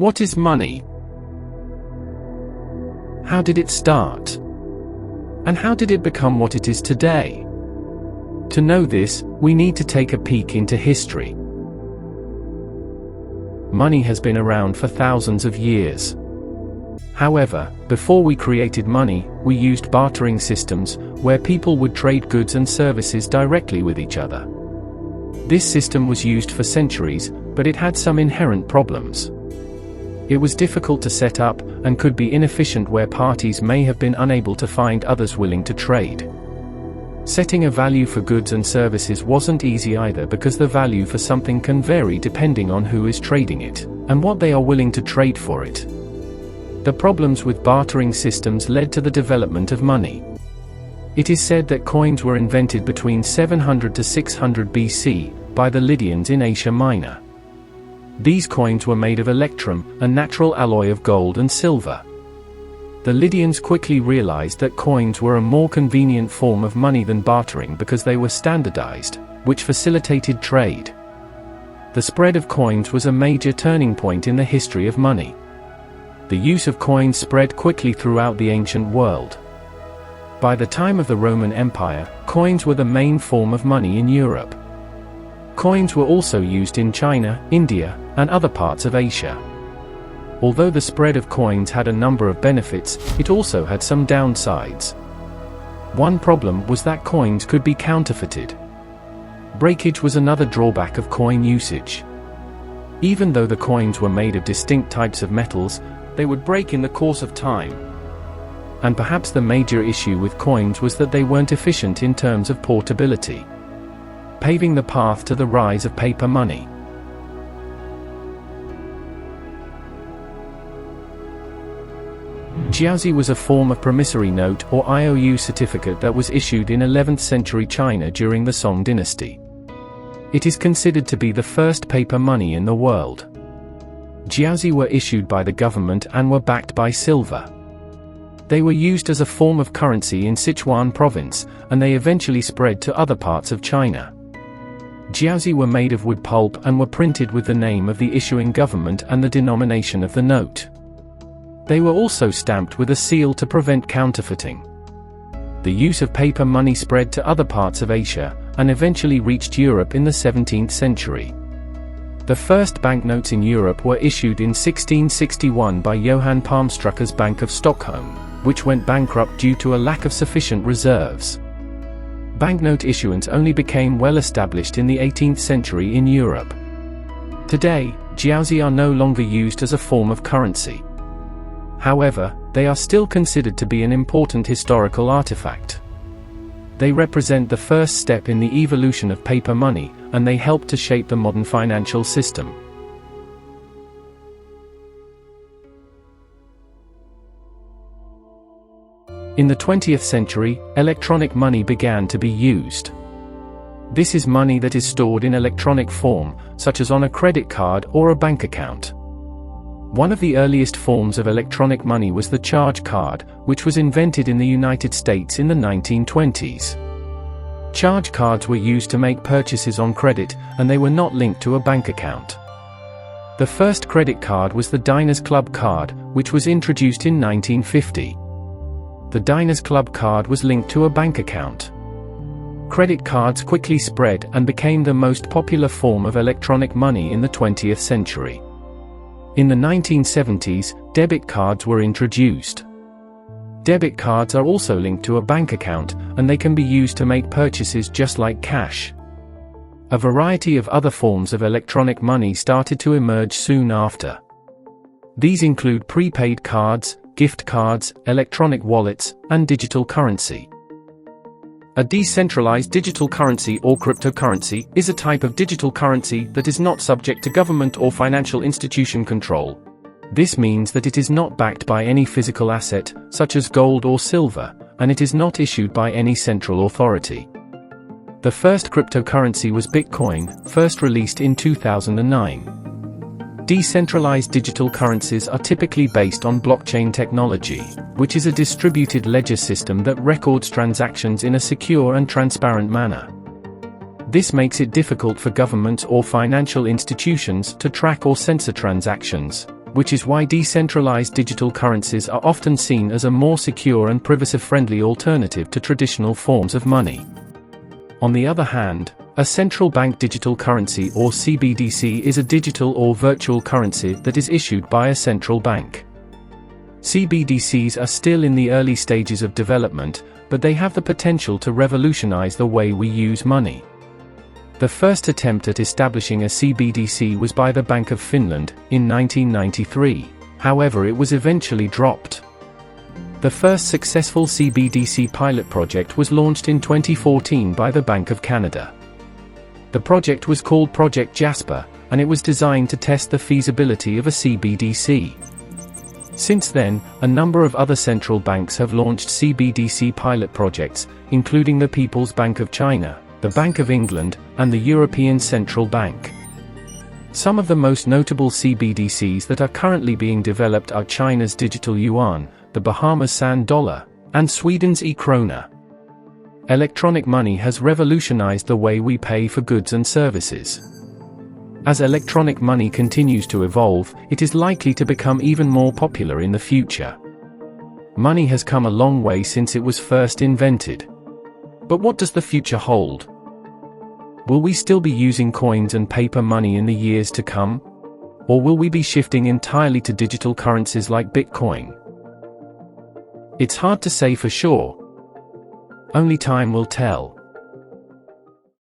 What is money? How did it start? And how did it become what it is today? To know this, we need to take a peek into history. Money has been around for thousands of years. However, before we created money, we used bartering systems, where people would trade goods and services directly with each other. This system was used for centuries, but it had some inherent problems. It was difficult to set up, and could be inefficient where parties may have been unable to find others willing to trade. Setting a value for goods and services wasn't easy either, because the value for something can vary depending on who is trading it, and what they are willing to trade for it. The problems with bartering systems led to the development of money. It is said that coins were invented between 700 to 600 BC, by the Lydians in Asia Minor. These coins were made of electrum, a natural alloy of gold and silver. The Lydians quickly realized that coins were a more convenient form of money than bartering because they were standardized, which facilitated trade. The spread of coins was a major turning point in the history of money. The use of coins spread quickly throughout the ancient world. By the time of the Roman Empire, coins were the main form of money in Europe. Coins were also used in China, India, and other parts of Asia. Although the spread of coins had a number of benefits, it also had some downsides. One problem was that coins could be counterfeited. Breakage was another drawback of coin usage. Even though the coins were made of distinct types of metals, they would break in the course of time. And perhaps the major issue with coins was that they weren't efficient in terms of portability, paving the path to the rise of paper money. Jiaozi was a form of promissory note or IOU certificate that was issued in 11th century China during the Song dynasty. It is considered to be the first paper money in the world. Jiaozi were issued by the government and were backed by silver. They were used as a form of currency in Sichuan province, and they eventually spread to other parts of China. Jiaozi were made of wood pulp and were printed with the name of the issuing government and the denomination of the note. They were also stamped with a seal to prevent counterfeiting. The use of paper money spread to other parts of Asia, and eventually reached Europe in the 17th century. The first banknotes in Europe were issued in 1661 by Johann Palmstrucker's Bank of Stockholm, which went bankrupt due to a lack of sufficient reserves. Banknote issuance only became well established in the 18th century in Europe. Today, jiaozi are no longer used as a form of currency. However, they are still considered to be an important historical artifact. They represent the first step in the evolution of paper money, and they help to shape the modern financial system. In the 20th century, electronic money began to be used. This is money that is stored in electronic form, such as on a credit card or a bank account. One of the earliest forms of electronic money was the charge card, which was invented in the United States in the 1920s. Charge cards were used to make purchases on credit, and they were not linked to a bank account. The first credit card was the Diners Club card, which was introduced in 1950. The Diners Club card was linked to a bank account. Credit cards quickly spread and became the most popular form of electronic money in the 20th century. In the 1970s, debit cards were introduced. Debit cards are also linked to a bank account, and they can be used to make purchases just like cash. A variety of other forms of electronic money started to emerge soon after. These include prepaid cards, gift cards, electronic wallets, and digital currency. A decentralized digital currency or cryptocurrency is a type of digital currency that is not subject to government or financial institution control. This means that it is not backed by any physical asset, such as gold or silver, and it is not issued by any central authority. The first cryptocurrency was Bitcoin, first released in 2009. Decentralized digital currencies are typically based on blockchain technology, which is a distributed ledger system that records transactions in a secure and transparent manner. This makes it difficult for governments or financial institutions to track or censor transactions, which is why decentralized digital currencies are often seen as a more secure and privacy-friendly alternative to traditional forms of money. On the other hand, a central bank digital currency or CBDC is a digital or virtual currency that is issued by a central bank. CBDCs are still in the early stages of development, but they have the potential to revolutionize the way we use money. The first attempt at establishing a CBDC was by the Bank of Finland in 1993, however it was eventually dropped. The first successful CBDC pilot project was launched in 2014 by the Bank of Canada. The project was called Project Jasper, and it was designed to test the feasibility of a CBDC. Since then, a number of other central banks have launched CBDC pilot projects, including the People's Bank of China, the Bank of England, and the European Central Bank. Some of the most notable CBDCs that are currently being developed are China's digital yuan, the Bahamas' sand dollar, and Sweden's e-krona. Electronic money has revolutionized the way we pay for goods and services. As electronic money continues to evolve, it is likely to become even more popular in the future. Money has come a long way since it was first invented. But what does the future hold? Will we still be using coins and paper money in the years to come? Or will we be shifting entirely to digital currencies like Bitcoin? It's hard to say for sure. Only time will tell.